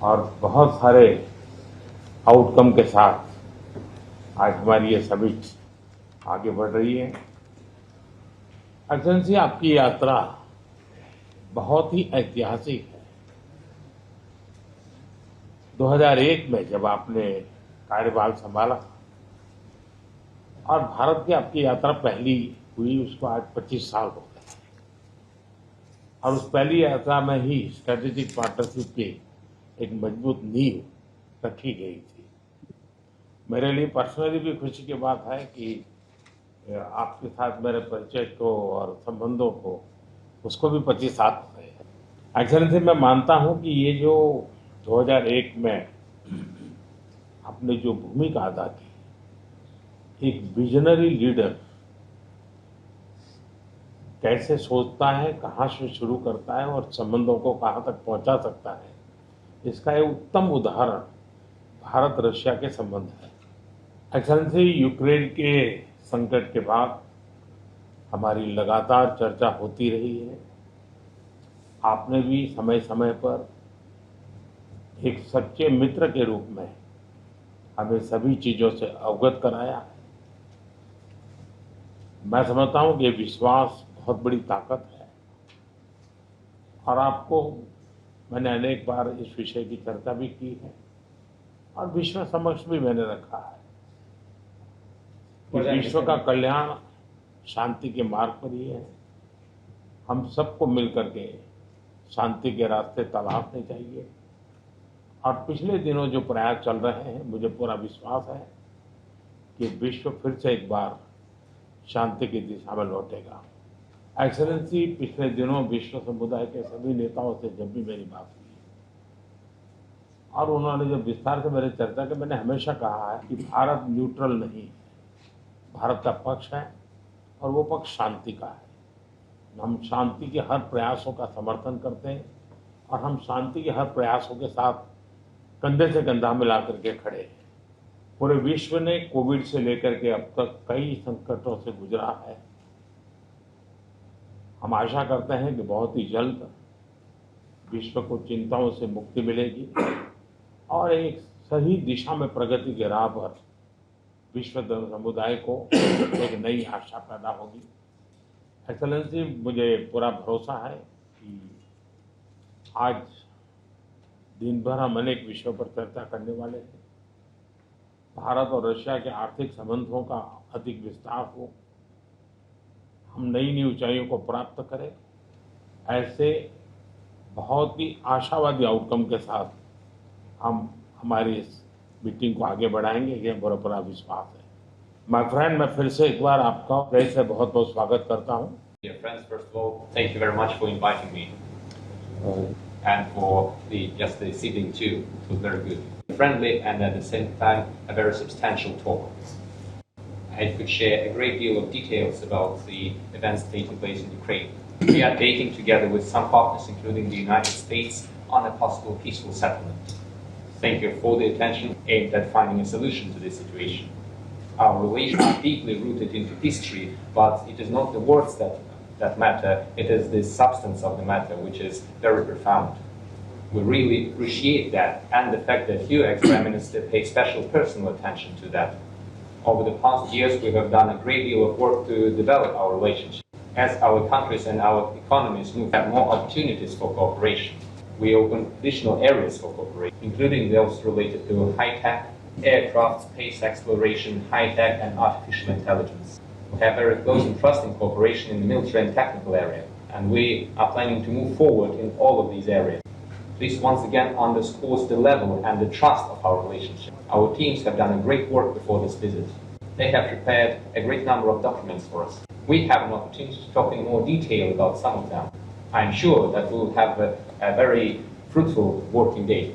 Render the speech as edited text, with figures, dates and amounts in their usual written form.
और बहुत सारे आउटकम के साथ आज हमारी ये समिट आगे बढ़ रही है। एक्सेलेंसी, आपकी यात्रा बहुत ही ऐतिहासिक है। 2001 में जब आपने कार्यभार संभाला और भारत की आपकी यात्रा पहली हुई, उसको आज 25 साल हो गए और उस पहली यात्रा में ही स्ट्रेटेजिक पार्टनरशिप की एक मजबूत नींव रखी गई थी। मेरे लिए पर्सनली भी खुशी की बात है कि आपके साथ मेरे परिचय को और संबंधों को उसको भी 25 साल हो गए हैं। एक्सेलेंसी, मैं मानता हूं कि ये जो 2001 में आपने जो भूमिका अदा की, एक विजनरी लीडर कैसे सोचता है, कहाँ से शुरू करता है और संबंधों को कहाँ तक पहुंचा सकता है, इसका एक उत्तम उदाहरण भारत रशिया के संबंध है। एक्सेलेंसी, यूक्रेन के संकट के बाद हमारी लगातार चर्चा होती रही है। आपने भी समय समय पर एक सच्चे मित्र के रूप में हमें सभी चीजों से अवगत कराया है। मैं समझता हूं कि ये विश्वास बहुत बड़ी ताकत है और आपको मैंने अनेक बार इस विषय की चर्चा भी की है और विश्व समक्ष भी मैंने रखा है कि विश्व का कल्याण शांति के मार्ग पर ही है। हम सबको मिलकर के शांति के रास्ते तलाशने चाहिए और पिछले दिनों जो प्रयास चल रहे हैं, मुझे पूरा विश्वास है कि विश्व फिर से एक बार शांति की दिशा में लौटेगा। एक्सेलेंसी, पिछले दिनों विश्व समुदाय के सभी नेताओं से जब भी मेरी बात हुई और उन्होंने जब विस्तार से मेरे चर्चा की, मैंने हमेशा कहा है कि भारत न्यूट्रल नहीं है, भारत का पक्ष है और वो पक्ष शांति का है। हम शांति के हर प्रयासों का समर्थन करते हैं और हम शांति के हर प्रयासों के साथ कंधे से कंधा मिला करके खड़े हैं। पूरे विश्व ने कोविड से लेकर के अब तक कई संकटों से गुजरा है। हम आशा करते हैं कि बहुत ही जल्द विश्व को चिंताओं से मुक्ति मिलेगी और एक सही दिशा में प्रगति के राह पर विश्व समुदाय को एक नई आशा पैदा होगी। एक्सेलेंसी, मुझे पूरा भरोसा है कि आज दिन भर हम अनेक विषयों पर चर्चा करने वाले हैं। भारत और रशिया के आर्थिक संबंधों का अधिक विस्तार हो, हम नई नई ऊंचाइयों को प्राप्त करें, ऐसे बहुत ही आशावादी आउटकम के साथ हम हमारी इस मीटिंग को आगे बढ़ाएंगे, ये मेरा पूरा विश्वास है। माय फ्रेंड, मैं फिर से एक बार आपका फिर से बहुत बहुत स्वागत करता हूँ। Dear friends, first of all, thank you very much for inviting me and for just the sitting too. It was very good, friendly, and at the same time a very substantial talk. I could share a great deal of details about the events taking place in Ukraine. We are dating together with some partners, including the United States, on a possible peaceful settlement. Thank you for the attention aimed at finding a solution to this situation. Our relations are deeply rooted into history, but it is not the words that matter, it is the substance of the matter which is very profound. We really appreciate that and the fact that you, ex-Prime Minister, pay special personal attention to that. Over the past years, we have done a great deal of work to develop our relationship. As our countries and our economies move, have more opportunities for cooperation. We open additional areas for cooperation, including those related to high-tech, aircraft, space exploration, high-tech and artificial intelligence. We have very close and trusting cooperation in the military and technical area, and we are planning to move forward in all of these areas. This once again underscores the level and the trust of our relationship. Our teams have done a great work before this visit. They have prepared a great number of documents for us. We have an opportunity to talk in more detail about some of them. I am sure that we will have a very fruitful working day.